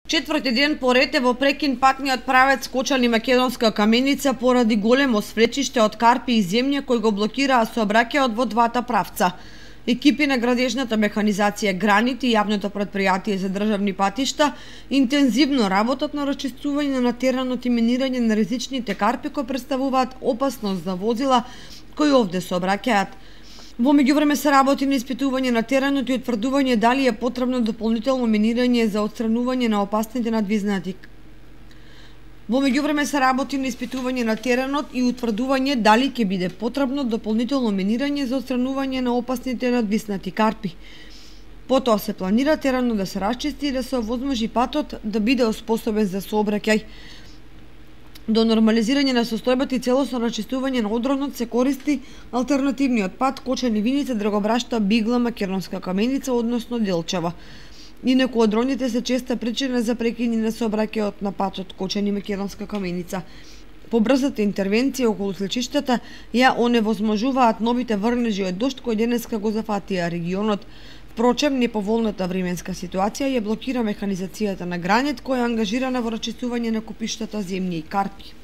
Четврти ден поред е во прекин патниот правец Кочани Македонска Каменица поради големо свлечиште од карпи и земја кои го блокираа сообраќајот во двата правца. Екипи на градежната механизација Гранит и јавното претпријатие за државни патишта интензивно работат на расчистување на теренот и минирање на ризичните карпи кои представуваат опасност за возила кои овде сообраќаат. Во меѓувреме се работи на испитување на теренот и утврдување дали е потребно дополнително минирање за отстранување на опасните надвиснати. Во меѓувреме се работи на испитување на теренот и утврдување дали ќе биде потребно дополнително минирање за отстранување на опасните надвиснати карпи. Потоа се планира теренот да се расчисти и да се овозможи патот да биде оспособен за сообраќај. До нормализирање на состојбата и целосно расчистување на одронот се користи алтернативниот пат Кочани Виница Драгобрашта Бигла Македонска Каменица, односно Делчева. Инаку одроните се честа причина за прекини на сообраќајот на патот Кочани Македонска Каменица. Побрзата интервенција околу слечиштата ја оневозможуваат новите врнежи од дожд кои денеска го зафатија регионот. Впрочем, неповолната временска ситуација ја блокира механизацијата на Гранит, која е ангажирана во расчистување на купиштата земји и карпи.